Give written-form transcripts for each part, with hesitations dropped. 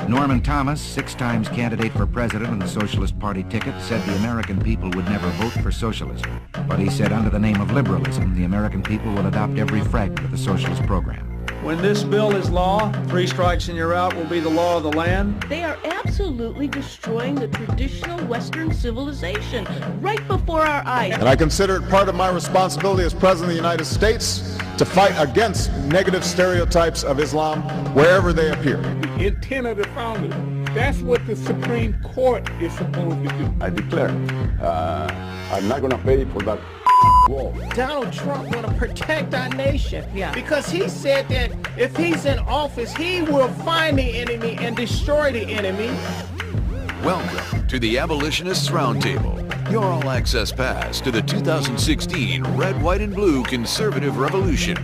Norman Thomas, 6 times candidate for president on the Socialist Party ticket, said the American people would never vote for socialism. But he said under the name of liberalism, the American people will adopt every fragment of the socialist program. When this bill is law, 3 strikes and you're out will be the law of the land. They are absolutely destroying the traditional Western civilization right before our eyes. And I consider it part of my responsibility as President of the United States to fight against negative stereotypes of Islam wherever they appear. The intent of the founders, that's what the Supreme Court is supposed to do. I declare, I'm not going to pay for that wall. Donald Trump want to protect our nation because he said that if he's in office, he will find the enemy and destroy the enemy. Welcome to the Abolitionists Roundtable, your all-access pass to the 2016 Red, White, and Blue Conservative Revolution.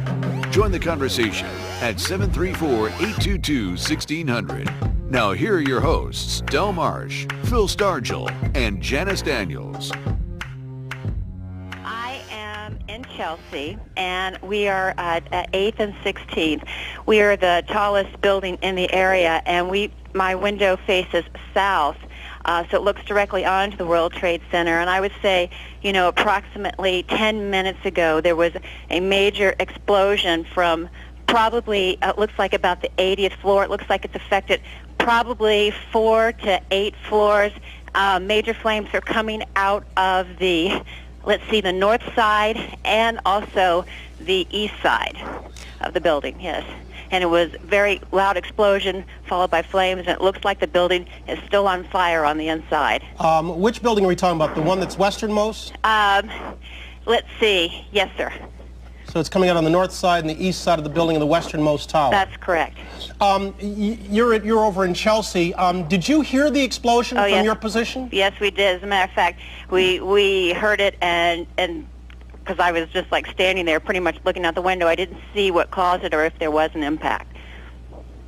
Join the conversation at 734-822-1600. Now here are your hosts, Del Marsh, Phil Stargell, and Janice Daniels. In Chelsea, and we are at 8th and 16th. We are the tallest building in the area, and my window faces south, so it looks directly onto the World Trade Center. And I would say, approximately 10 minutes ago, there was a major explosion from probably, it looks like about the 80th floor. It looks like it's affected probably 4 to 8 floors. Major flames are coming out of the north side and also the east side of the building, yes. And it was a very loud explosion followed by flames, and it looks like the building is still on fire on the inside. Which building are we talking about? The one that's westernmost? Let's see. Yes, sir. So it's coming out on the north side and the east side of the building in the westernmost tower. That's correct. You're over in Chelsea. Did you hear the explosion from your position? Yes, we did. As a matter of fact, we heard it, and because I was just like standing there pretty much looking out the window, I didn't see what caused it or if there was an impact.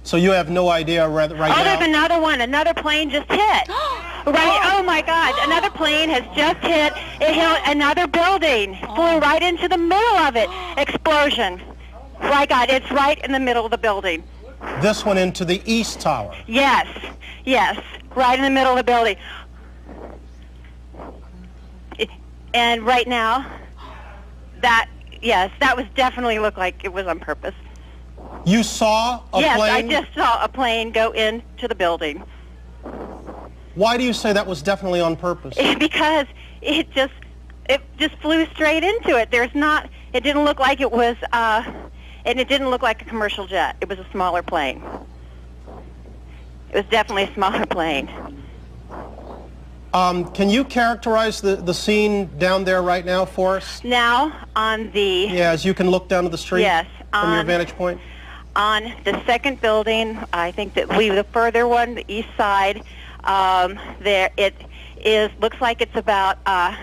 So you have no idea right now? There's another one. Another plane just hit. Right, oh my God, another plane has just hit. It hit another building, flew right into the middle of it. Explosion. My God, it's right in the middle of the building. This one into the east tower? Yes, right in the middle of the building. And right now, that was definitely looked like it was on purpose. You saw a plane? Yes, I just saw a plane go into the building. Why do you say that was definitely on purpose? Because it just flew straight into it. It didn't look like it was, and it didn't look like a commercial jet. It was a smaller plane. It was definitely a smaller plane. Can you characterize the scene down there right now for us? Now, on the... Yeah, as you can look down to the street? Yes. From your vantage point? On the second building, I think that the further one, the east side, there it looks like it's about, I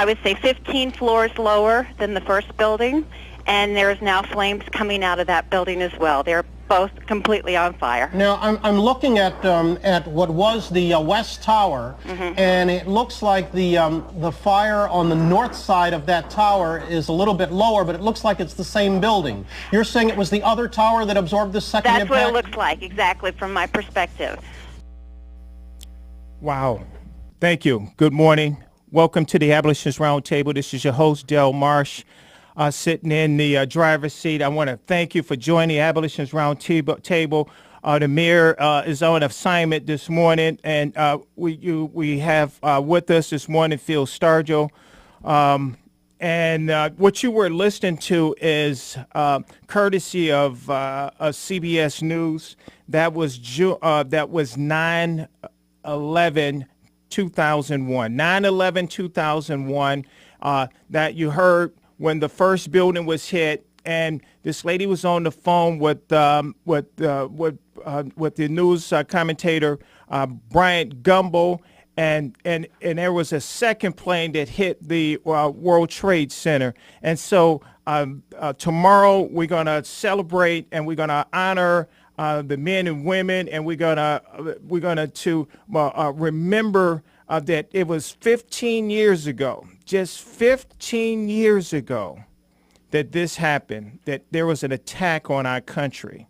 would say 15 floors lower than the first building, and there's now flames coming out of that building as well. They're both completely on fire. Now, I'm looking at what was the West Tower, and it looks like the fire on the north side of that tower is a little bit lower, but it looks like it's the same building. You're saying it was the other tower that absorbed the second impact? That's what it looks like, exactly, from my perspective. Wow. Thank you. Good morning. Welcome to the Abolitionist Roundtable. This is your host, Del Marsh, sitting in the driver's seat. I want to thank you for joining the Abolitionist Roundtable. The mayor is on assignment this morning, and we have with us this morning Phil Stargell. And what you were listening to is courtesy of CBS News. That was 9/11/2001. 9/11/2001. That you heard when the first building was hit, and this lady was on the phone with the news commentator Bryant Gumbel, and there was a second plane that hit the World Trade Center. And so tomorrow we're going to celebrate and we're going to honor the men and women, and we're gonna remember that it was 15 years ago, just 15 years ago, that this happened, that there was an attack on our country.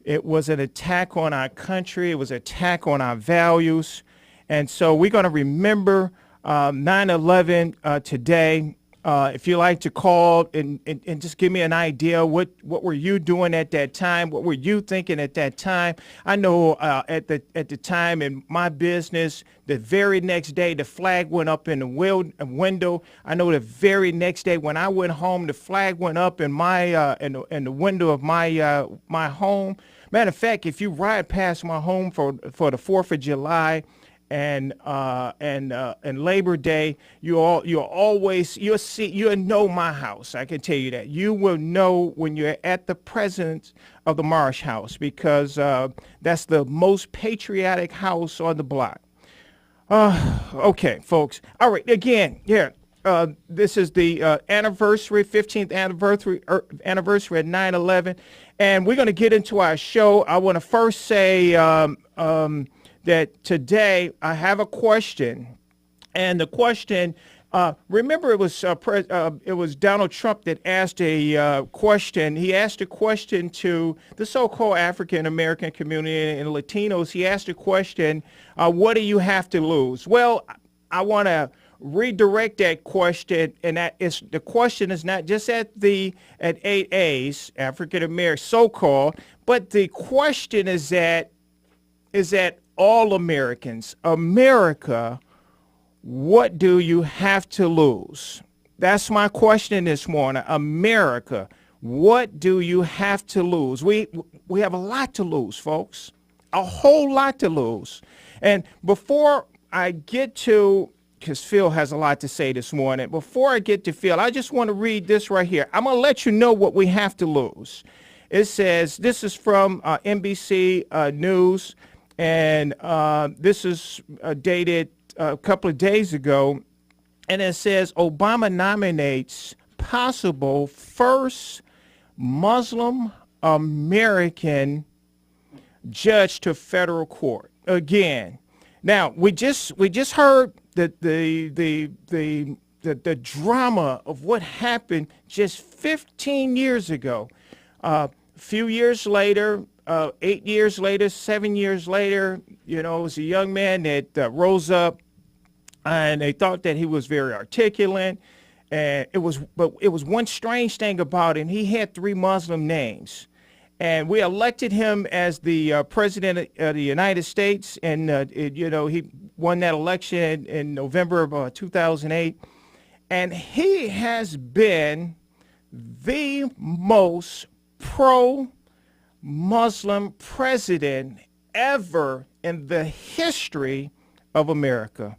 It was an attack on our country. It was an attack on our values. And so we're going to remember 9/11 today. If you like to call and just give me an idea, what were you doing at that time? What were you thinking at that time? I know at the time in my business, the very next day the flag went up in the window. I know the very next day when I went home, the flag went up in my in the window of my home. Matter of fact, if you ride past my home for the 4th of July. And Labor Day, you'll know my house. I can tell you that. You will know when you're at the presence of the Marsh house, because that's the most patriotic house on the block. Okay, folks. All right. Again, this is the anniversary, 15th anniversary at 9/11, and we're going to get into our show. I want to first say that today I have a question, and the question, remember it was Donald Trump that asked a question. He asked a question to the so-called African-American community and Latinos. He asked a question, what do you have to lose? Well, I want to redirect that question, and the question is not just at 8As, African-American so-called, but the question is that all Americans, America, what do you have to lose? That's my question this morning. America, what do you have to lose? We have a lot to lose, folks, a whole lot to lose. And before I get to, because Phil has a lot to say this morning, before I get to Phil, I just want to read this right here. I'm going to let you know what we have to lose. It says, this is from NBC News. And this is dated a couple of days ago, and it says Obama nominates possible first Muslim American judge to federal court. Again, now we just heard that the drama of what happened just 15 years ago. A few years later. 8 years later, 7 years later, it was a young man that rose up, and they thought that he was very articulate. And it was one strange thing about him. He had 3 Muslim names, and we elected him as the president of the United States. And he won that election in November of 2008, and he has been the most pro-Muslim president ever in the history of America.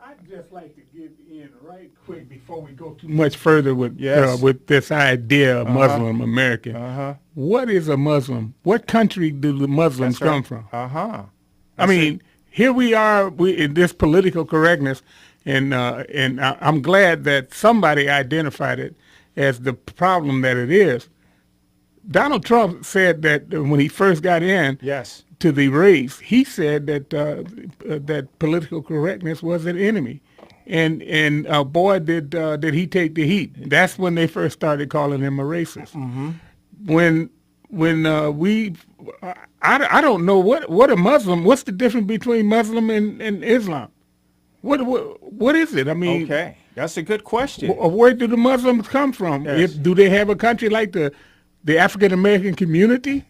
I'd just like to get in right quick before we go too much further with this idea of Muslim American. What is a Muslim? What country do the Muslims come from? I mean, here we are in this political correctness, and I'm glad that somebody identified it as the problem that it is. Donald Trump said that when he first got in to the race, he said that that political correctness was an enemy, and boy did he take the heat. That's when they first started calling him a racist. I don't know what a Muslim. What's the difference between Muslim and Islam? What is it? I mean, okay, that's a good question. Where do the Muslims come from? Yes. Do they have a country like the African American community?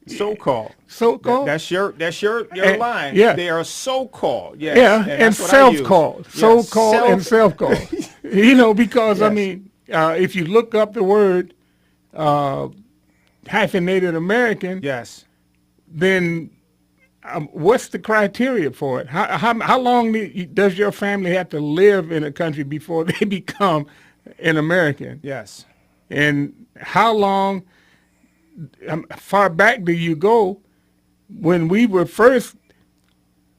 So-called. That's your line. Yeah. They are so-called. Yes. Yeah, and self-called. So-called and self-called. Because I mean, if you look up the word hyphenated American, then what's the criteria for it? How long does your family have to live in a country before they become an American? Yes. And how long, far back do you go when we were first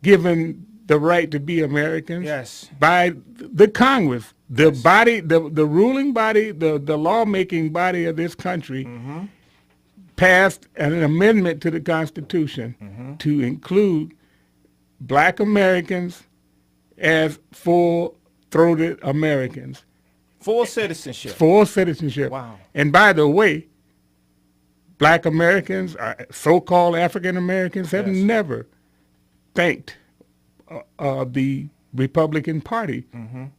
given the right to be Americans? Yes. By the Congress, the body, the ruling body, the lawmaking body of this country passed an amendment to the Constitution to include Black Americans as full-throated Americans. Full citizenship. Full citizenship. Wow. And by the way, Black Americans, so-called African Americans, have never thanked the Republican Party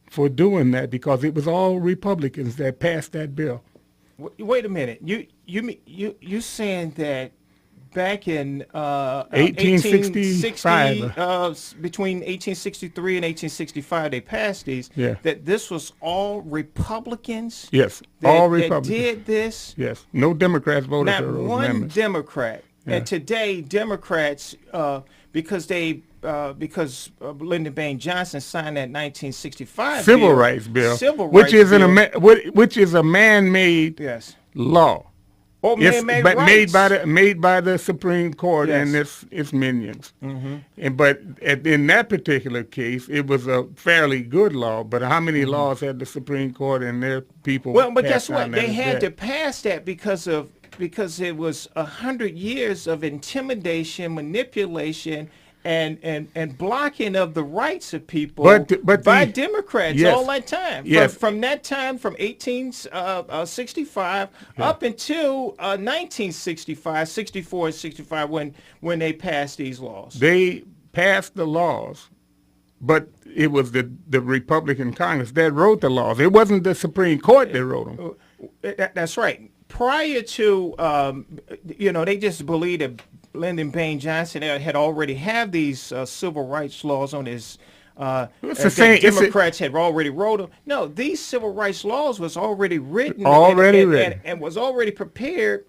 for doing that, because it was all Republicans that passed that bill. Wait a minute. You saying that back in 1865, between 1863 and 1865, they passed these. Yeah. That this was all Republicans. Yes, all Republicans that did this. Yes, no Democrats voted Not for those one amendments. Democrat. Yeah. And today, Democrats, because Lyndon Baines Johnson signed that 1965 Civil Rights Bill, which is a man-made law. Oh, It's made by the Supreme Court and its minions. But in that particular case, it was a fairly good law. But how many laws had the Supreme Court and their people? Well, but guess what? They had to pass that because it was 100 years of intimidation, manipulation, and blocking of the rights of people by Democrats all that time. From that time, from 1865 up until 1965, 64 and 65, when they passed these laws. They passed the laws, but it was the Republican Congress that wrote the laws. It wasn't the Supreme Court that wrote them. That's right. Prior to, they just believed that Lyndon Baines Johnson had already had these civil rights laws on his. Democrats had already wrote them. No, these civil rights laws was already written, and was already prepared.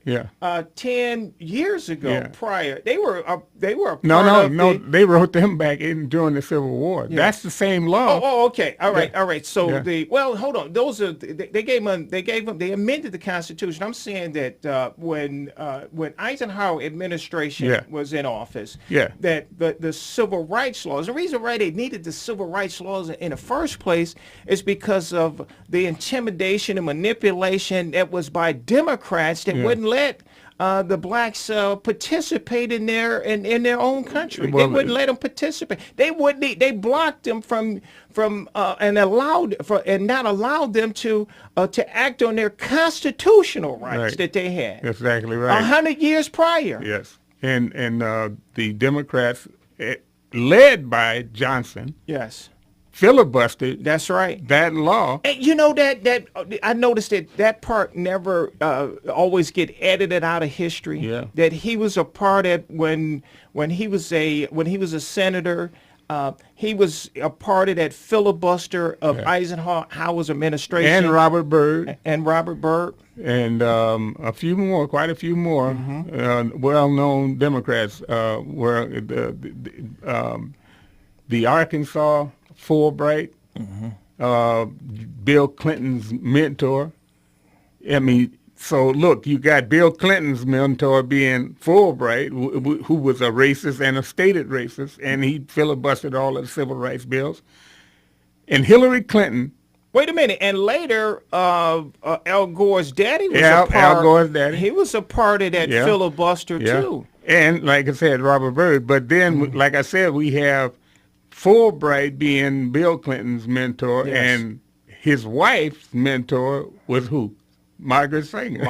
10 years ago. Prior, they were They wrote them back during the Civil War. That's the same law. Okay, all right. So hold on. Those are they amended the Constitution. I'm saying that when Eisenhower administration was in office, that the civil rights laws. The reason why they needed the civil rights laws in the first place is because of the intimidation and manipulation that was by Democrats that wouldn't let the blacks participate in their own country. They wouldn't let them participate. They blocked them from and not allowed them to act on their constitutional rights that they had. Exactly right. 100 years prior. Yes, and the Democrats, led by Johnson, filibustered. That's right. That law. And you know that I noticed that part never always get edited out of history. Yeah. That he was a part of when he was a senator. He was a part of that filibuster of Eisenhower's administration. And Robert Byrd. And a few more, quite a few more well-known Democrats were the Arkansas Fulbright, Bill Clinton's mentor. I mean, so look, you got Bill Clinton's mentor being Fulbright, who was a racist and a stated racist, and he filibustered all of the civil rights bills. And Hillary Clinton. Wait a minute, and later Al Gore's daddy was a part. Al Gore's daddy. He was a part of that filibuster too. And like I said, Robert Byrd. But then, like I said, we have Fulbright being Bill Clinton's mentor, and his wife's mentor was who? Margaret Sanger.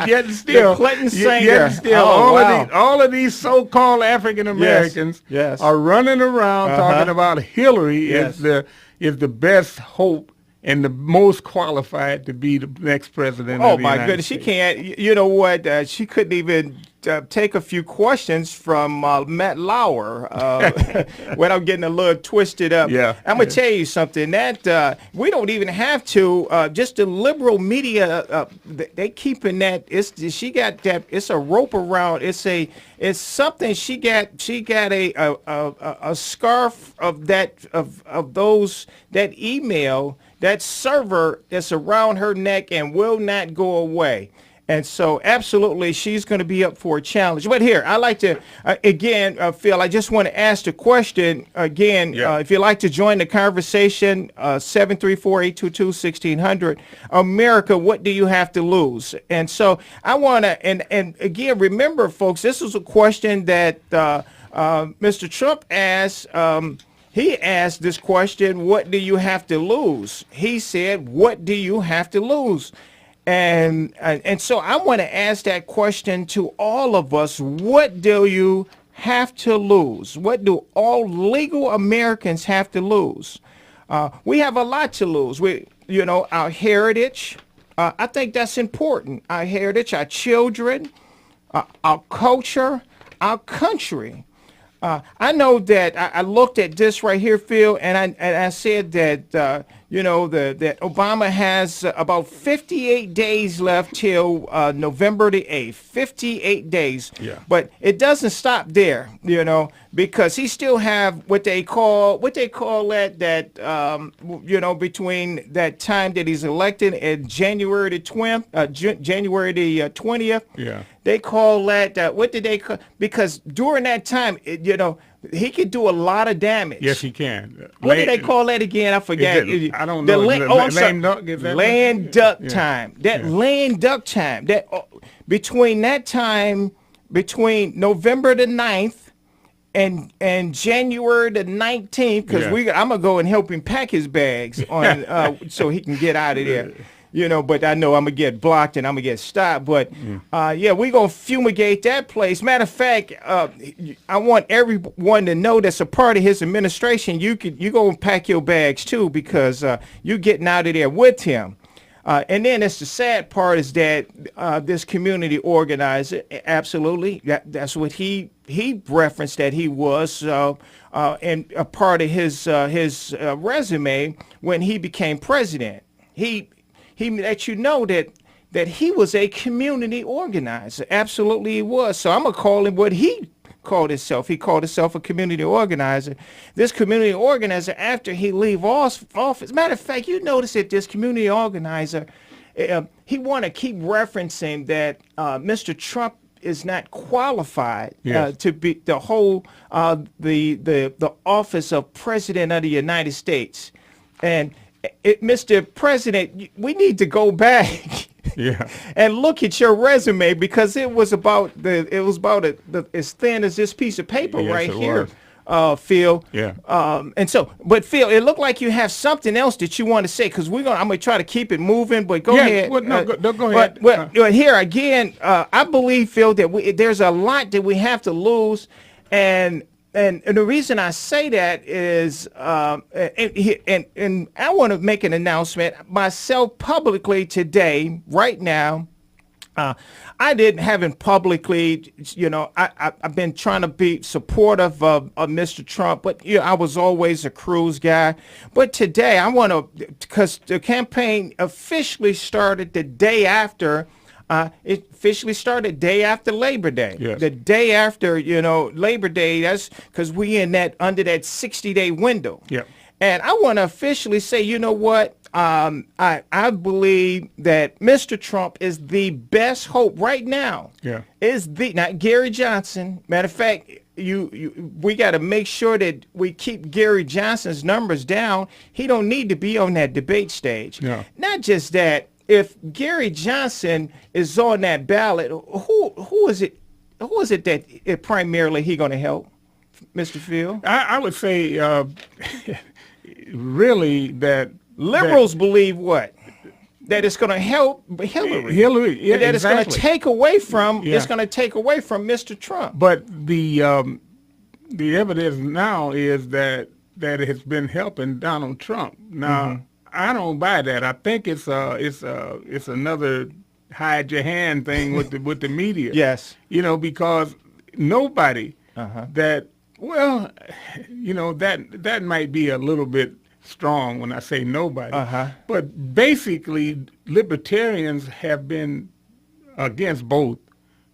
Yet still, the Clinton Sanger. All of these so-called African Americans are running around talking about Hillary is the best hope and the most qualified to be the next president of the United goodness, States. She can't. You know what? She couldn't even take a few questions from Matt Lauer when I'm getting a little twisted up. I'm going to tell you something. That we don't even have to. Just the liberal media, they keeping that. She got that. It's a rope around. It's something. She got a scarf of that email. That server that's around her neck and will not go away. And so absolutely she's going to be up for a challenge. But here, I like to, again, Phil, I just want to ask the question again. If you'd like to join the conversation, 734-822-1600. America, what do you have to lose? And so I want to, and again, remember, folks, this is a question that Mr. Trump asked he asked this question, what do you have to lose? He said, what do you have to lose? And so I want to ask that question to all of us. What do you have to lose? What do all legal Americans have to lose? We have a lot to lose. Our heritage. I think that's important. Our heritage, our children, our culture, our country. I know that I looked at this right here, Phil, and I said that that Obama has about 58 days left till November the 8th. 58 days. Yeah. But it doesn't stop there, because he still have what they call that between that time that he's elected and January the 20th. Yeah. They call that what did they call? Because during that time, he could do a lot of damage. Yes, he can. What do they call that again? I forget. I don't know. Lame duck time. That lame duck time. That between that time, between November the 9th and January the 19th, because I'm gonna go and help him pack his bags on so he can get out of there. But I know I'm going to get blocked and I'm going to get stopped. But, we're going to fumigate that place. Matter of fact, I want everyone to know that's a part of his administration. You go and pack your bags, too, because you're getting out of there with him. And then it's the sad part is that this community organizer, absolutely, that's what he referenced that he was, and a part of his resume when he became president. He let you know that he was a community organizer. Absolutely he was. So I'm going to call him what he called himself. He called himself a community organizer. This community organizer, after he leave office, matter of fact, you notice that this community organizer, he want to keep referencing that Mr. Trump is not qualified to be the whole the office of President of the United States. And Mr. President, we need to go back and look at your resume, because it was about as thin as this piece of paper right here, Phil. Yeah. And so, but Phil, it looked like you have something else that you want to say, because I'm gonna try to keep it moving. But go ahead. Well, no, go ahead. But here again, I believe, Phil, that there's a lot that we have to lose, and the reason I say that is, and I want to make an announcement myself publicly today, right now. I haven't publicly, I've been trying to be supportive of Mr. Trump, but I was always a Cruz guy. But today I want to, because the campaign officially started the day after. It officially started day after Labor Day. Yes. The day after, Labor Day, that's because we under that 60-day window. Yep. And I want to officially say, you know what? I believe that Mr. Trump is the best hope right now. Yeah. Not Gary Johnson. Matter of fact, we got to make sure that we keep Gary Johnson's numbers down. He don't need to be on that debate stage. No. Not just that. If Gary Johnson is on that ballot, who is it? Who is it that primarily he going to help, Mr. Phil? I would say, really, that liberals believe what? That it's going to help Hillary. Yeah, that it's going to take away from. Yeah. It's going to take away from Mr. Trump. But the evidence now is that it has been helping Donald Trump. Now, I don't buy that. I think it's another hide your hand thing with the media. Yes. Because nobody that might be a little bit strong when I say nobody. But basically, libertarians have been against both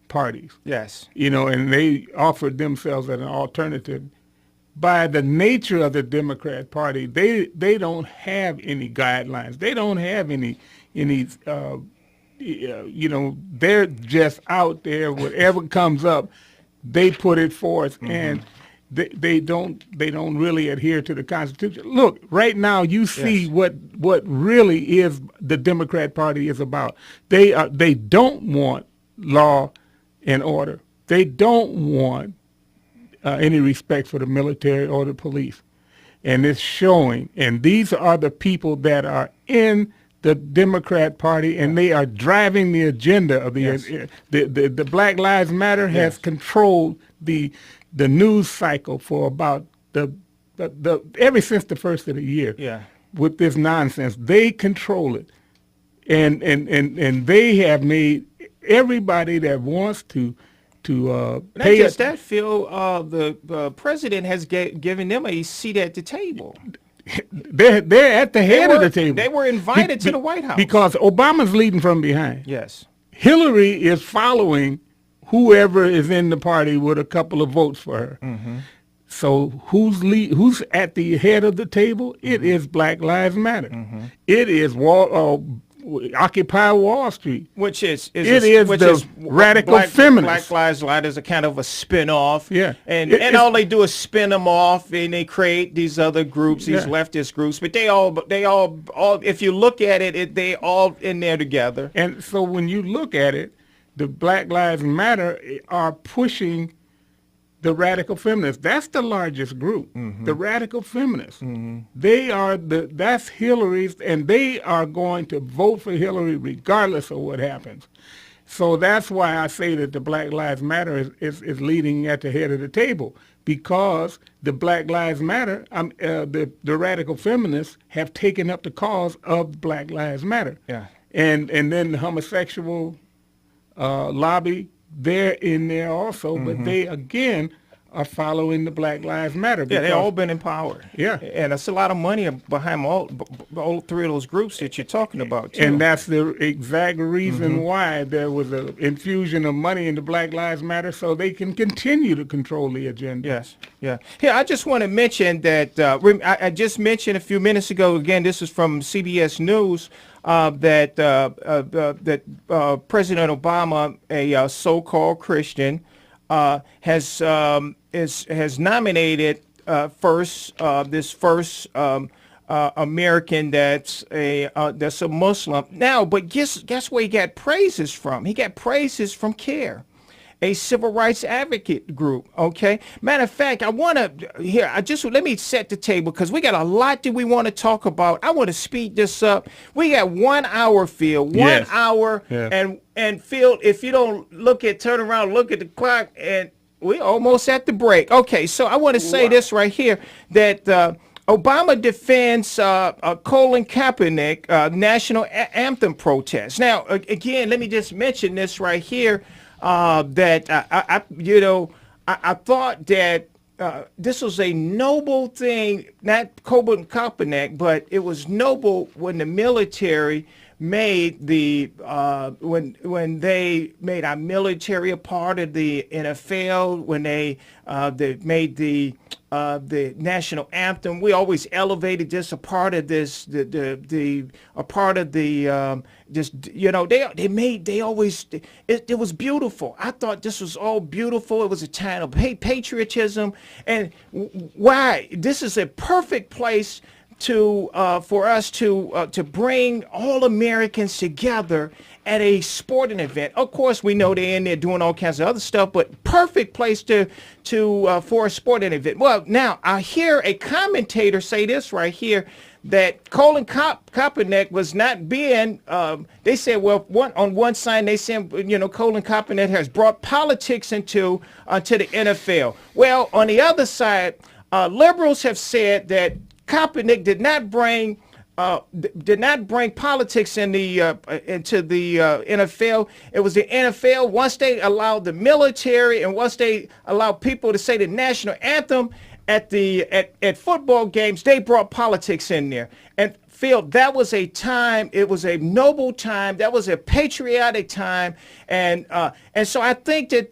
parties. Yes. And they offered themselves as an alternative. By the nature of the Democrat Party, they don't have any guidelines. They don't have any they're just out there. Whatever comes up, they put it forth, and they don't really adhere to the Constitution. Look, right now you see what really is the Democrat Party is about. They don't want law and order. They don't want any respect for the military or the police. and it's showing. And these are the people that are in the Democrat Party, and they are driving the agenda of the Black Lives Matter has controlled the news cycle for about the ever since the first of the year. Yeah. With this nonsense, they control it, and they have made everybody that wants to pay just that, Phil. The president has given them a seat at the table. They're at the head of the table. They were invited to the White House because Obama's leading from behind. Yes, Hillary is following whoever is in the party with a couple of votes for her. Mm-hmm. So who's at the head of the table? Mm-hmm. It is Black Lives Matter. Mm-hmm. It is Occupy Wall Street, which is radical feminists. Black Lives Matter is a kind of a spin-off. Yeah, and all they do is spin them off, and they create these other groups, these leftist groups. But they all, if you look at it, they all in there together. And so when you look at it, the Black Lives Matter are pushing the radical feminists. That's the largest group. Mm-hmm. The radical feminists. Mm-hmm. That's Hillary's, and they are going to vote for Hillary regardless of what happens. So that's why I say that the Black Lives Matter is leading at the head of the table, because the Black Lives Matter, the radical feminists have taken up the cause of Black Lives Matter. Yeah. And then the homosexual lobby, they're in there also, but they again are following the Black Lives Matter. Yeah, they've all been empowered. Yeah, and that's a lot of money behind all three of those groups that you're talking about, too. And that's the exact reason why there was an infusion of money into Black Lives Matter, so they can continue to control the agenda. Yes, yeah. Here, I just want to mention that I just mentioned a few minutes ago. Again, this is from CBS News. That President Obama, a so-called Christian, has nominated this first American that's a Muslim. Now, but guess where he got praises from? He got praises from CARE, a civil rights advocate group. Okay. Matter of fact, let me set the table, because we got a lot that we want to talk about. I want to speed this up. We got 1 hour, Phil. 1 hour. Yeah. And Phil, if you don't turn around, look at the clock, and we're almost at the break. Okay. So I want to say this right here, that Obama defends Colin Kaepernick national anthem protest. Now, again, let me just mention this right here. That I thought that this was a noble thing, not Colin Kaepernick, but it was noble when the military made when they made our military a part of the NFL, when they made the national anthem. We always elevated this a part of this, it was beautiful. I thought this was all beautiful. It was a time of patriotism, and why this is a perfect place for us to bring all Americans together at a sporting event. Of course, we know they're in there doing all kinds of other stuff, but perfect place for a sporting event. Well, now I hear a commentator say this right here, that Colin Kaepernick was not being. They said, well, on one side they said, Colin Kaepernick has brought politics into to the NFL. Well, on the other side, liberals have said that Kaepernick did not bring politics into the NFL. It was the NFL. Once they allowed the military, and once they allowed people to say the national anthem at football games, they brought politics in there. And Phil, that was a time. It was a noble time. That was a patriotic time. And so I think that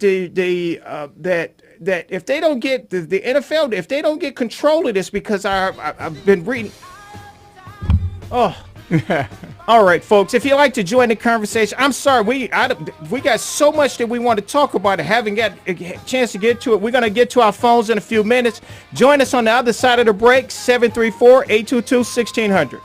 that if they don't get the NFL, if they don't get control of this, because I've been reading. Oh, all right, folks. If you'd like to join the conversation, I'm sorry, we got so much that we want to talk about. I haven't got a chance to get to it. We're going to get to our phones in a few minutes. Join us on the other side of the break. 734-822-1600.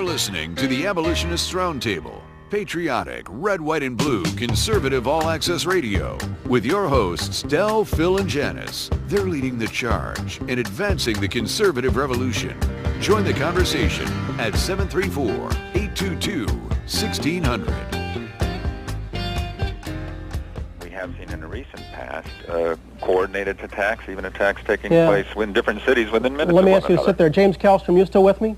You're listening to the Abolitionists Roundtable, patriotic, red, white, and blue, conservative all-access radio, with your hosts, Del, Phil, and Janice. They're leading the charge in advancing the conservative revolution. Join the conversation at 734-822-1600. We have seen in the recent past coordinated attacks, even attacks taking place in different cities within minutes. Let me ask you to sit there. James Kallstrom, you still with me?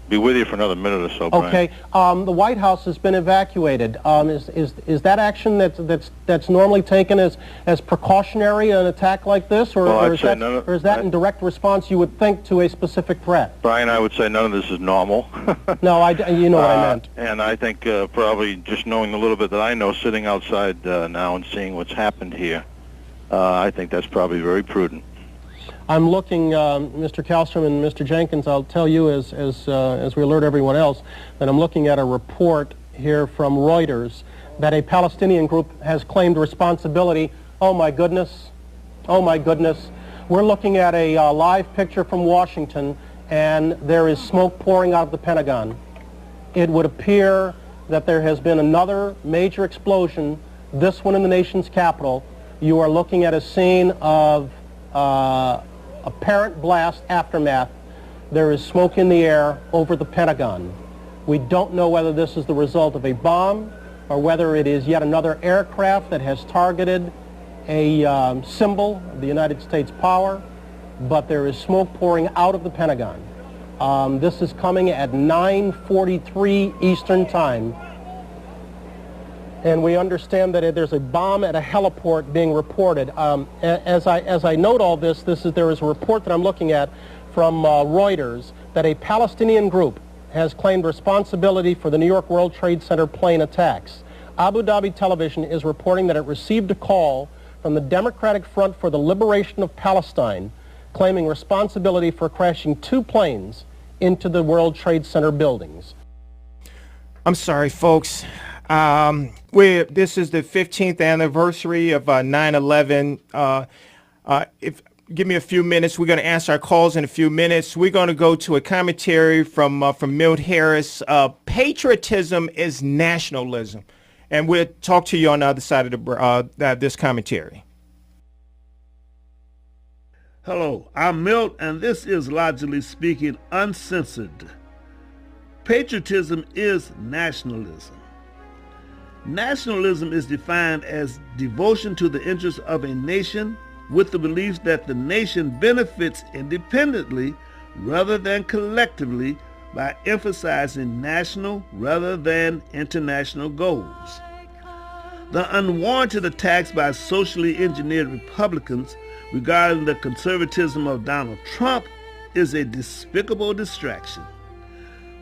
Be with you for another minute or so, Brian. Okay. The White House has been evacuated. Is that action that's normally taken as precautionary an attack like this, or is that in direct response, you would think, to a specific threat? Brian, I would say none of this is normal. No, you know what I meant. And I think probably just knowing a little bit that I know, sitting outside now and seeing what's happened here, I think that's probably very prudent. I'm looking, Mr. Kallstrom and Mr. Jenkins, I'll tell you as we alert everyone else, that I'm looking at a report here from Reuters that a Palestinian group has claimed responsibility. Oh my goodness. Oh my goodness. We're looking at a live picture from Washington, and there is smoke pouring out of the Pentagon. It would appear that there has been another major explosion, this one in the nation's capital. You are looking at a scene of apparent blast aftermath. There is smoke in the air over the Pentagon. We don't know whether this is the result of a bomb or whether it is yet another aircraft that has targeted a symbol of the United States power, but there is smoke pouring out of the Pentagon. This is coming at 9:43 Eastern Time. And we understand that there's a bomb at a heliport being reported. As I note all this, there is a report that I'm looking at from Reuters that a Palestinian group has claimed responsibility for the New York World Trade Center plane attacks. Abu Dhabi Television is reporting that it received a call from the Democratic Front for the Liberation of Palestine, claiming responsibility for crashing 2 planes into the World Trade Center buildings. I'm sorry, folks. This is the 15th anniversary of 9/11. Give me a few minutes. We're going to answer our calls in a few minutes. We're going to go to a commentary from Milt Harris. Patriotism is nationalism, and we'll talk to you on the other side of this commentary. Hello, I'm Milt, and this is Logically Speaking Uncensored. Patriotism is nationalism. Nationalism is defined as devotion to the interests of a nation with the belief that the nation benefits independently rather than collectively by emphasizing national rather than international goals. The unwarranted attacks by socially engineered Republicans regarding the conservatism of Donald Trump is a despicable distraction,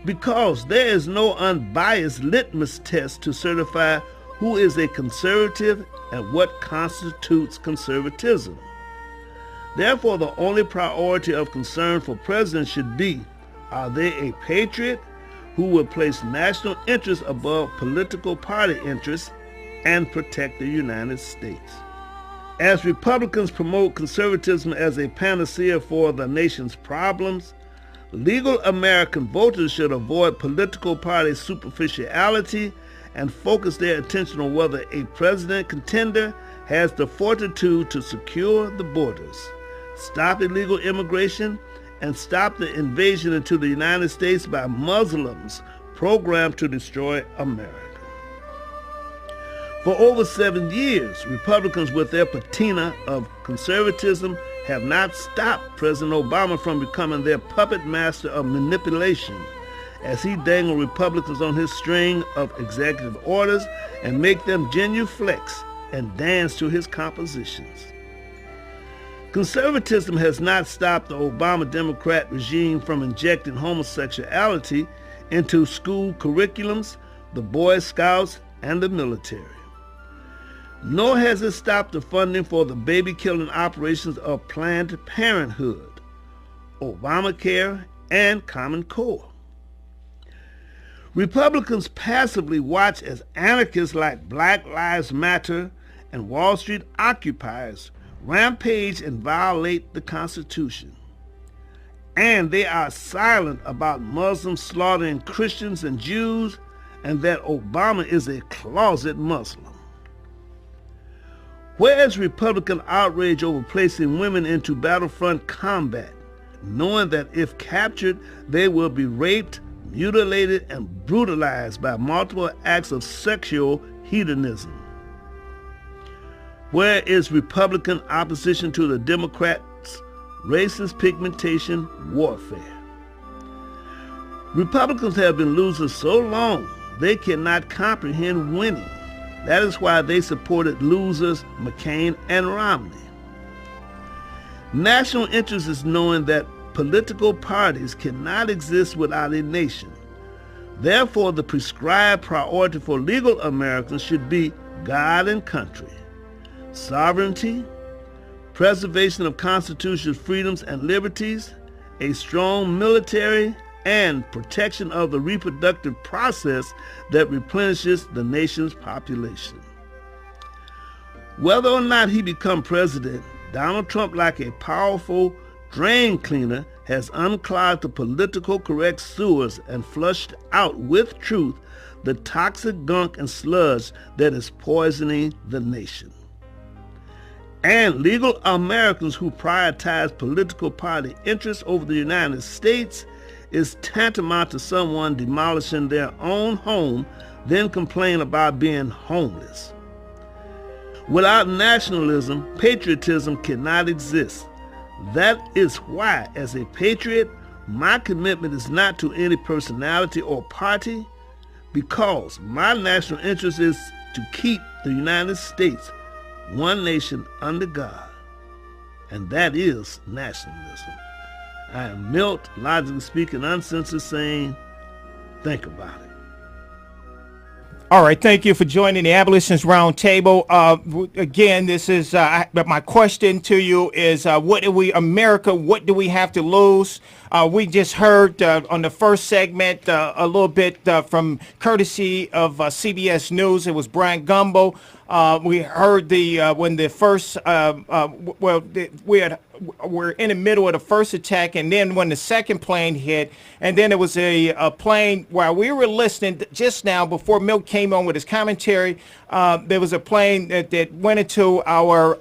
because there is no unbiased litmus test to certify who is a conservative and what constitutes conservatism. Therefore, the only priority of concern for presidents should be, are they a patriot who will place national interests above political party interests and protect the United States? As Republicans promote conservatism as a panacea for the nation's problems, legal American voters should avoid political party superficiality and focus their attention on whether a president contender has the fortitude to secure the borders, stop illegal immigration, and stop the invasion into the United States by Muslims programmed to destroy America. For over 7 years, Republicans with their patina of conservatism have not stopped President Obama from becoming their puppet master of manipulation as he dangled Republicans on his string of executive orders and make them genuflex and dance to his compositions. Conservatism has not stopped the Obama Democrat regime from injecting homosexuality into school curriculums, the Boy Scouts, and the military. Nor has it stopped the funding for the baby-killing operations of Planned Parenthood, Obamacare, and Common Core. Republicans passively watch as anarchists like Black Lives Matter and Wall Street occupiers rampage and violate the Constitution. and they are silent about Muslims slaughtering Christians and Jews, and that Obama is a closet Muslim. Where is Republican outrage over placing women into battlefront combat, knowing that if captured, they will be raped, mutilated, and brutalized by multiple acts of sexual hedonism? Where is Republican opposition to the Democrats' racist pigmentation warfare? Republicans have been losers so long they cannot comprehend winning. That is why they supported losers McCain and Romney. National interest is knowing that political parties cannot exist without a nation. Therefore, the prescribed priority for legal Americans should be God and country, sovereignty, preservation of constitutional freedoms and liberties, a strong military, and protection of the reproductive process that replenishes the nation's population. Whether or not he become president, Donald Trump, like a powerful drain cleaner, has unclogged the political correct sewers and flushed out with truth the toxic gunk and sludge that is poisoning the nation. And legal Americans who prioritize political party interests over the United States is tantamount to someone demolishing their own home, then complain about being homeless. Without nationalism, patriotism cannot exist. That is why, as a patriot, my commitment is not to any personality or party, because my national interest is to keep the United States one nation under God, and that is nationalism. I am Milt, logically speaking, uncensored, saying, think about it. All right, thank you for joining the Abolitionist Roundtable. Again, this is my question to you is, what do we have to lose? We just heard on the first segment a little bit from courtesy of CBS News. It was Brian Gumbo. We heard when the first we're in the middle of the first attack, and then when the second plane hit, and then it was a plane while we were listening just now before Milt came on with his commentary. There was a plane that went into our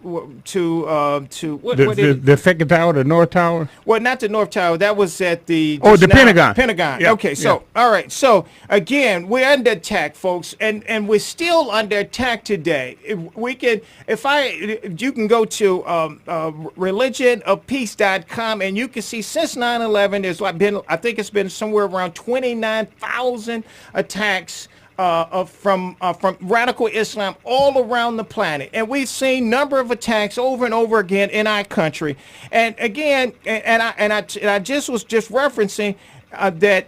the second tower, the North Tower. Well, not the North Tower. That was at the Pentagon. Pentagon. Yeah. Okay, so all right. So again, we're under attack, folks, and we're still under attack today. If you can go to religionofpeace.com, and you can see since 9/11, there's been, I think it's been somewhere around 29,000 attacks from radical Islam all around the planet, and we've seen number of attacks over and over again in our country. And again, I just was referencing that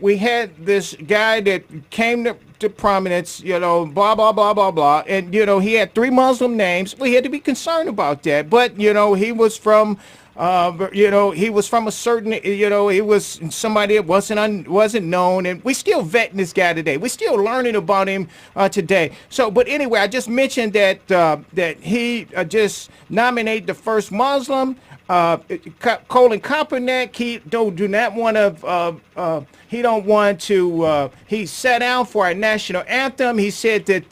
we had this guy that came to prominence, blah blah blah blah blah, and he had 3 Muslim names. We had to be concerned about that, but he was from he was from a certain, he was somebody that wasn't known, and we still vetting this guy today. We're still learning about him today. So, but anyway, I just mentioned that he just nominated the first Muslim, Colin Kaepernick. He sat down for our national anthem. He said that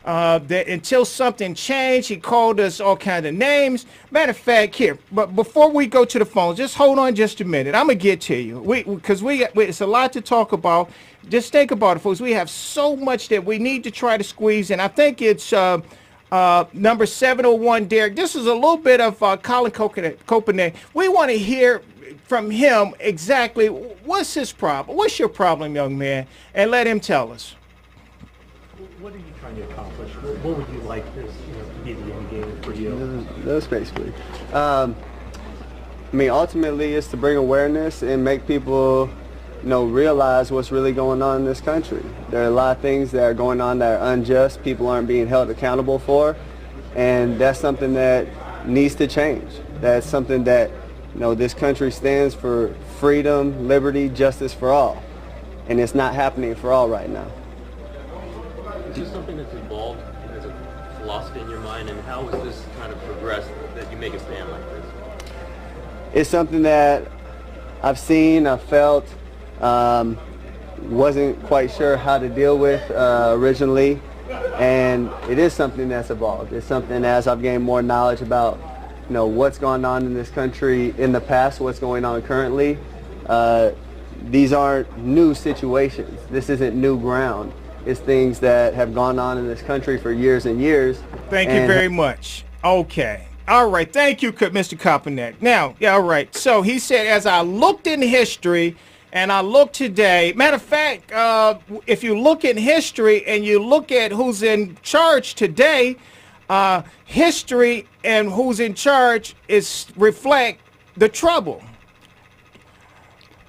that until something changed, he called us all kinds of names. Matter of fact, here, but before we go to the phone, just hold on just a minute. I'm gonna get to you, because it's a lot to talk about. Just think about it, folks. We have so much that we need to try to squeeze in. I think it's number 701, Derek. This is a little bit of Colin Kaepernick. We want to hear from him exactly what's his problem. What's your problem, young man? And let him tell us. What are you trying to accomplish? What would you like this to be the end game for you? That's basically. Ultimately, it's to bring awareness and make people, realize what's really going on in this country. There are a lot of things that are going on that are unjust. People aren't being held accountable for, and that's something that needs to change. That's something that, this country stands for: freedom, liberty, justice for all, and it's not happening for all right now. Is this something that's involved as a philosophy in your mind, and how has this kind of progressed that you make a stand like this? It's something that I've seen, I've felt, wasn't quite sure how to deal with originally, and it is something that's evolved. It's something as I've gained more knowledge about, what's going on in this country in the past, what's going on currently. These aren't new situations. This isn't new ground. It's things that have gone on in this country for years and years. Thank you very much. Okay. All right. Thank you, Mr. Kaepernick. Now, yeah, all right. So he said, as I looked in history and I look today, matter of fact, if you look in history and you look at who's in charge today, history and who's in charge reflect the trouble.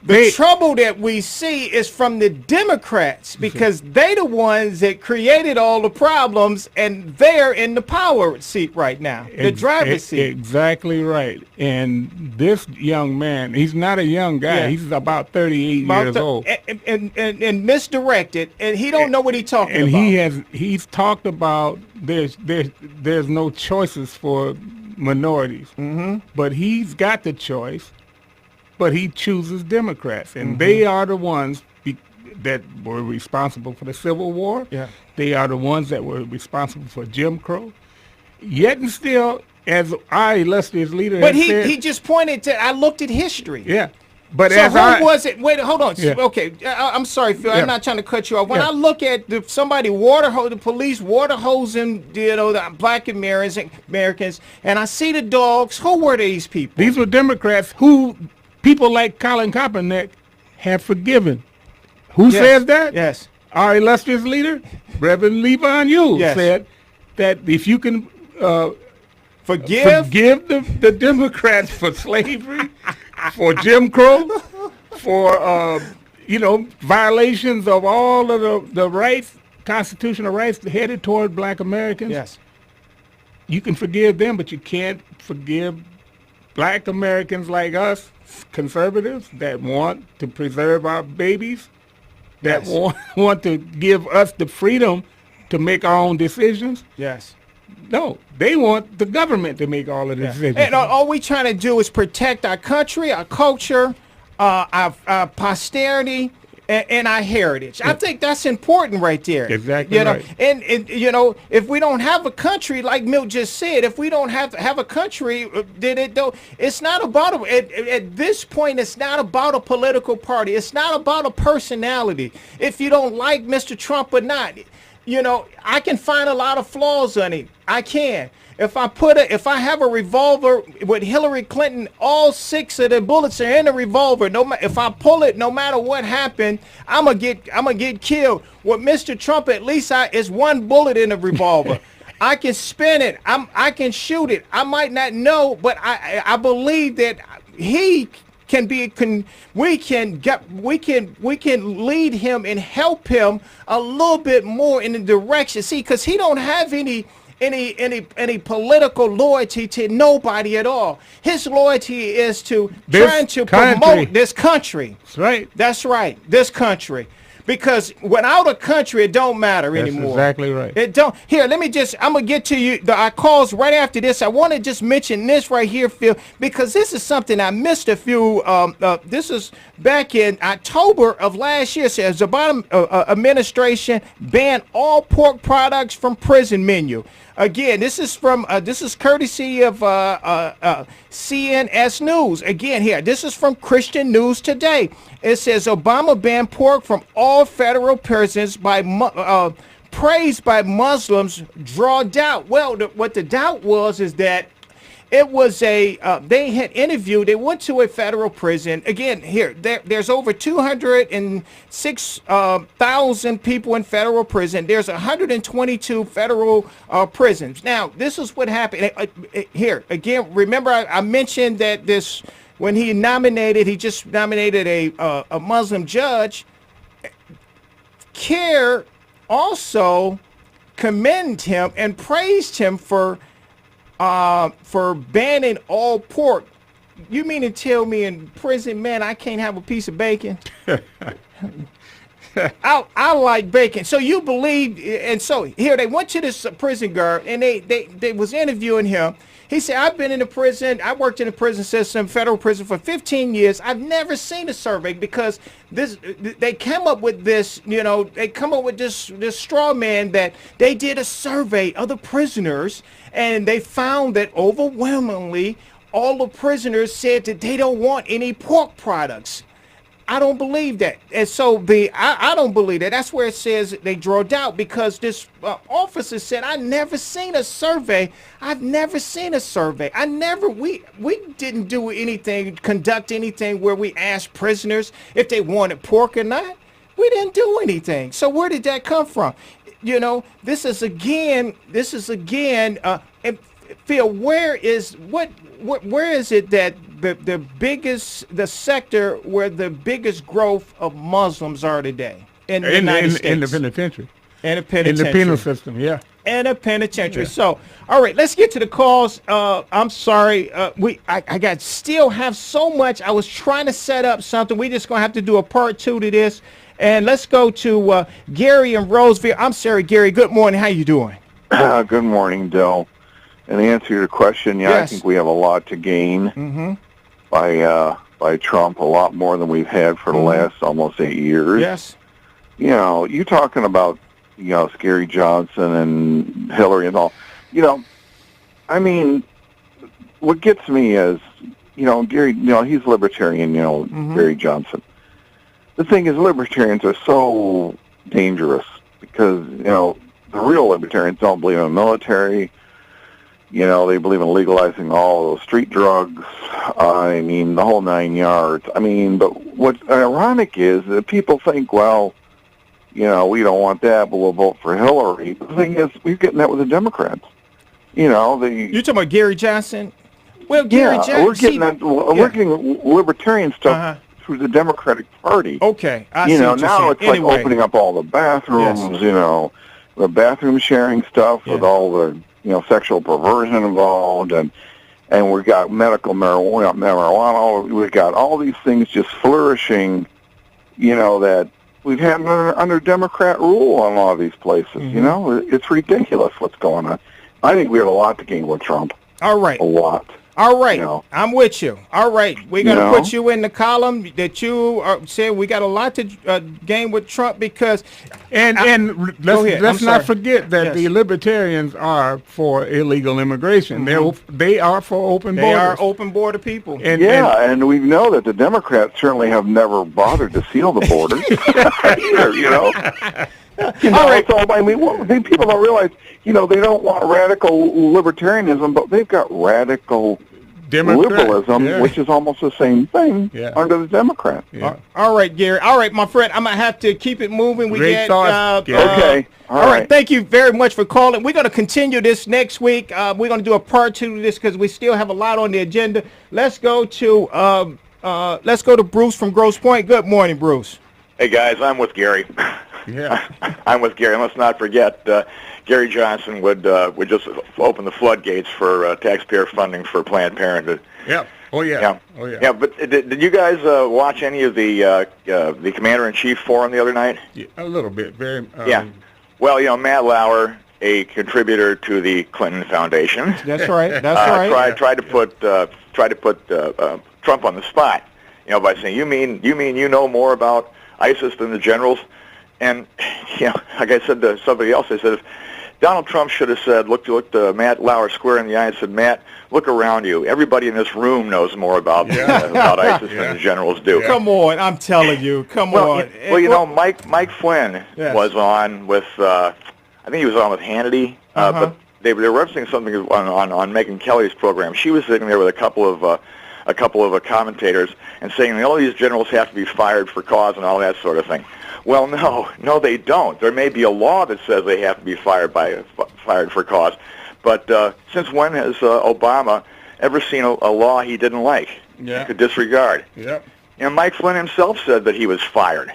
The trouble that we see is from the Democrats, because they the ones that created all the problems, and they're in the power seat right now, the driver's seat. Exactly right. And this young man, he's not a young guy. Yeah. He's about 38 years old. And misdirected, and he don't know what he's talking about. And he's talked about there's no choices for minorities. Mm-hmm. But he's got the choice. But he chooses Democrats, and they are the ones that were responsible for the Civil War. Yeah. They are the ones that were responsible for Jim Crow. Yet and still, as our illustrious leader has said... But he just pointed to, I looked at history. Yeah. But so who was it? Wait, hold on. Yeah. Okay, I'm sorry, Phil. I'm not trying to cut you off. When I look at the police water hosing, the black Americans, and I see the dogs, who were these people? These were Democrats who... People like Colin Kaepernick have forgiven. Who says that? Yes. Our illustrious leader, Reverend Levon Yules, said that if you can forgive the Democrats for slavery, for Jim Crow, for violations of all of the rights, constitutional rights headed toward black Americans. Yes. You can forgive them, but you can't forgive black Americans like us, conservatives that want to preserve our babies, that want to give us the freedom to make our own decisions. Yes. No, they want the government to make all of the decisions. And all we trying to do is protect our country, our culture, our posterity, and our heritage. I think that's important right there. Exactly right. And if we don't have a country, like Milt just said, if we don't have a country, then it's not about at this point. It's not about a political party. It's not about a personality. If you don't like Mr. Trump or not, I can find a lot of flaws on him. I can. If I have a revolver with Hillary Clinton, all 6 of the bullets are in the revolver. If I pull it, no matter what happened, I'm gonna get killed. With Mr. Trump, at least it's 1 bullet in the revolver. I can spin it. I can shoot it. I might not know, but I believe that he can be. We can lead him and help him a little bit more in the direction. See, because he don't have any political loyalty to nobody at all. His loyalty is to trying to promote this country. That's right. That's right. This country. Because without a country, it don't matter anymore. That's exactly right. It don't. Here, I'm going to get to you. Our calls right after this. I want to just mention this right here, Phil, because this is something I missed a few. This is back in October of last year. It says the Obama administration banned all pork products from prison menu. Again, this is courtesy of CNS News. Again, here, this is from Christian News Today. It says Obama banned pork from all federal prisons praised by Muslims draw doubt. Well, what the doubt was is that it was they went to a federal prison. Again, here, there's over 206,000 people in federal prison. There's 122 federal prisons. Now, this is what happened. Here, again, remember I mentioned that when he just nominated a Muslim judge. CARE also commended him and praised him for banning all pork. You mean to tell me in prison, man, I can't have a piece of bacon? I like bacon. So you believe, and so here they went to this prison guard, and they was interviewing him. He said, I've been in the prison, I worked in the prison system, federal prison for 15 years. I've never seen a survey because they came up with this, they come up with this straw man that they did a survey of the prisoners, and they found that overwhelmingly all the prisoners said that they don't want any pork products. I don't believe that. And so I don't believe that. That's where it says they draw doubt, because this officer said, I never seen a survey. I've never seen a survey. We didn't do anything, conduct anything where we asked prisoners if they wanted pork or not. We didn't do anything. So where did that come from? This is again, and Phil, where is it that the sector where the biggest growth of Muslims are today in the United States? In the penitentiary. In the penitentiary. In the penal system, yeah. In a penitentiary. Yeah. So, all right, let's get to the calls. I'm sorry, I still have so much. I was trying to set up something. We're just gonna have to do a part 2 to this. And let's go to Gary in Roseville. I'm sorry, Gary. Good morning. How you doing? Good morning, Del. And to answer your question, Yes. I think we have a lot to gain by Trump, a lot more than we've had for the last almost 8 years. Yes. You talking about, Scary Johnson and Hillary and all. I mean, what gets me is, Gary, he's libertarian, Gary Johnson. The thing is, libertarians are so dangerous because, the real libertarians don't believe in the military. They believe in legalizing all those street drugs. I mean, the whole 9 yards. I mean, but what's ironic is that people think, well, we don't want that, but we'll vote for Hillary. The thing is, we're getting that with the Democrats. You're talking about Gary Johnson? Well, Gary Johnson. We're getting that. We're getting libertarian stuff through the Democratic Party. Okay, I see what you're now saying. it's like opening up all the bathrooms. The bathroom sharing stuff with all the sexual perversion involved, and we got medical marijuana. We've got all these things just flourishing. That we've had under Democrat rule on a lot of these places. It's ridiculous what's going on. I think we have a lot to gain with Trump. All right. A lot. All right, I'm with you. All right, we're going to put you in the column that you said we got a lot to gain with Trump because... let's not forget that the libertarians are for illegal immigration. They are for open borders. They are open border people. And we know that the Democrats certainly have never bothered to seal the borders either, All right. So, I mean, people don't realize, they don't want radical libertarianism, but they've got radical liberalism, which is almost the same thing under the Democrats. All right, Gary. All right, my friend, I'm going to have to keep it moving. Okay. All right. Thank you very much for calling. We're going to continue this next week. We're going to do a part 2 of this because we still have a lot on the agenda. Let's go to Bruce from Grosse Pointe. Good morning, Bruce. Hey, guys, I'm with Gary. I'm with Gary. And let's not forget, Gary Johnson would just open the floodgates for taxpayer funding for Planned Parenthood. Yeah. Oh, yeah. Oh, yeah. Yeah, but did you guys watch any of the Commander-in-Chief forum the other night? Yeah, a little bit. Very. Well, Matt Lauer, a contributor to the Clinton Foundation. That's right. That's right. Tried to put Trump on the spot, by saying you know more about ISIS than the generals. And, like I said to somebody else, I said, if Donald Trump should have said, looked Matt Lauer square in the eye and said, Matt, look around you. Everybody in this room knows more about ISIS than the generals do. Come on, I'm telling you. Come on. Well, Mike Flynn was on with, I think he was on with Hannity, but they were referencing something on Megyn Kelly's program. She was sitting there with a couple of commentators and saying all these generals have to be fired for cause and all that sort of thing. Well, no, they don't. There may be a law that says they have to be fired for cause, but since when has Obama ever seen a law he didn't like? He could disregard. Yep. Mike Flynn himself said that he was fired.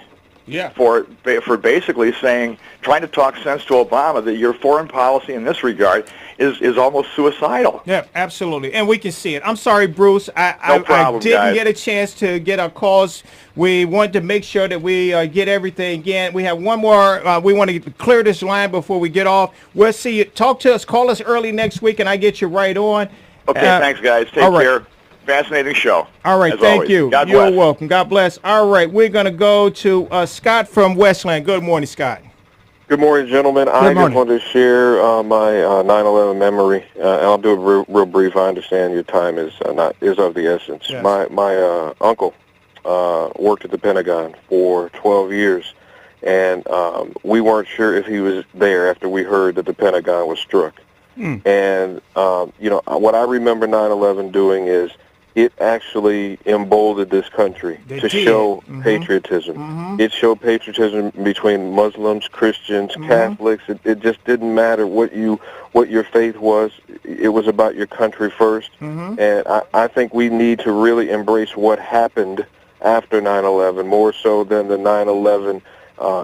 for basically saying, trying to talk sense to Obama that your foreign policy in this regard is almost suicidal. Yeah, absolutely, and we can see it. I'm sorry, Bruce. No problem, I didn't guys. get a chance to get our calls. We wanted to make sure that we get everything again. We have one more. We want to clear this line before we get off. We'll see you. Talk to us. Call us early next week, and I get you right on. Okay, thanks, guys. Take care. Fascinating show. All right, as thank always. you. God You're bless. welcome. God bless. All right, we're going to go to Scott from Westland. Good morning, Scott. Good morning, gentlemen. I just wanted to share my 9/11 memory, and I'll do it real brief. I understand your time is of the essence. Yes. My uncle worked at the Pentagon for 12 years, and we weren't sure if he was there after we heard that the Pentagon was struck. And what I remember 9/11 doing is it actually emboldened this country to show patriotism. It showed patriotism between Muslims, Christians, Catholics. It just didn't matter what your faith was. It was about your country first. And I think we need to really embrace what happened after 9/11 more so than the 9/11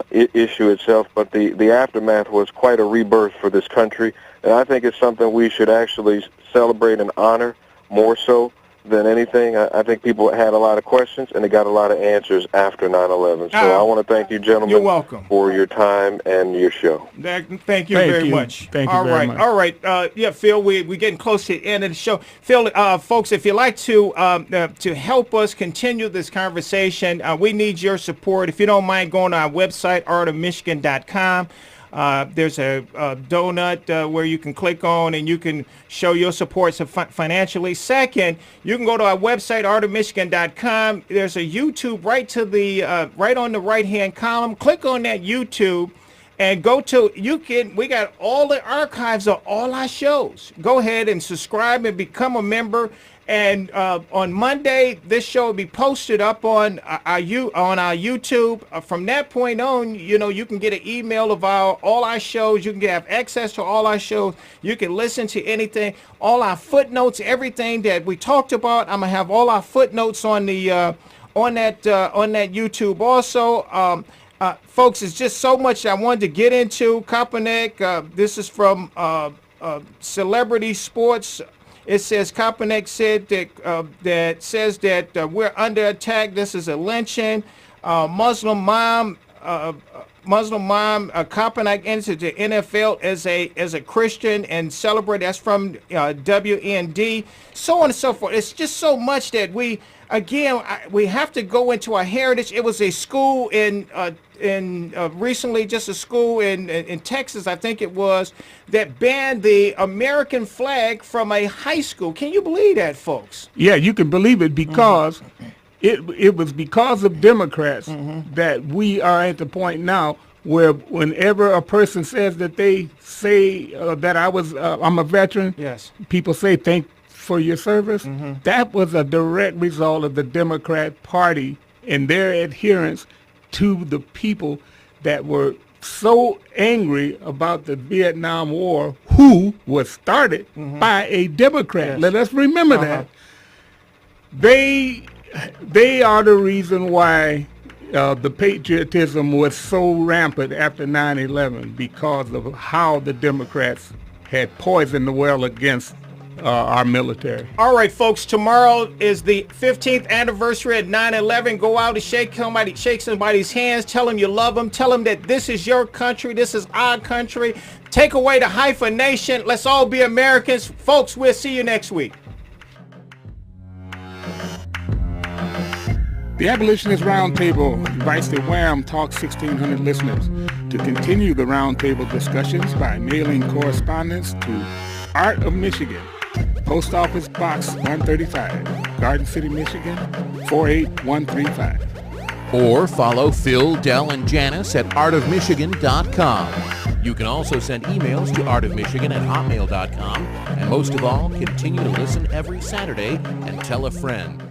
issue itself. But the aftermath was quite a rebirth for this country. And I think it's something we should actually celebrate and honor more so than anything. I think people had a lot of questions, and they got a lot of answers after 9/11. So I want to thank you, gentlemen, You're welcome. for your time and your show. Thank you very much. Thank you very much. All right. Yeah, Phil, we're getting close to the end of the show. Phil, folks, if you'd like to help us continue this conversation, we need your support. If you don't mind going to our website, artofmichigan.com. There's a donut where you can click on and you can show your support financially. Second, you can go to our website, artofmichigan.com. There's a YouTube right to the right on the right-hand column. Click on that YouTube and go to we got all the archives of all our shows. Go ahead and subscribe and become a member. And on Monday, this show will be posted up on our YouTube. From that point on, you can get an email of all our shows. You can have access to all our shows. You can listen to anything, all our footnotes, everything that we talked about. I'm gonna have all our footnotes on the on that YouTube also. Folks, it's just so much I wanted to get into. Kaepernick. This is from Celebrity Sports. It says Kaepernick said that we're under attack. This is a lynching. Muslim mom Kaepernick entered the NFL as a Christian and celebrate. That's from WND. So on and so forth. It's just so much that we have to go into our heritage. It was a school recently, just a school in Texas, I think it was, that banned the American flag from a high school. Can you believe that, folks? Yeah, you can believe it because it was because of Democrats that we are at the point now where whenever a person says that they say that I'm a veteran, yes, people say thank for your service. That was a direct result of the Democrat Party and their adherence to the people that were so angry about the Vietnam War, who was started by a Democrat. Yes. Let us remember that. They are the reason why the patriotism was so rampant after 9/11, because of how the Democrats had poisoned the well against our military. All right, folks, tomorrow is the 15th anniversary at 9/11. Go out and shake somebody's hands. Tell them you love them. Tell them that this is your country. This is our country. Take away the hyphenation. Let's all be Americans. Folks, we'll see you next week. The Abolitionist Roundtable invites the Wham Talk 1600 listeners to continue the roundtable discussions by mailing correspondence to Art of Michigan, Post Office Box 135, Garden City, Michigan, 48135. Or follow Phil, Del, and Janice at artofmichigan.com. You can also send emails to artofmichigan@hotmail.com. And most of all, continue to listen every Saturday and tell a friend.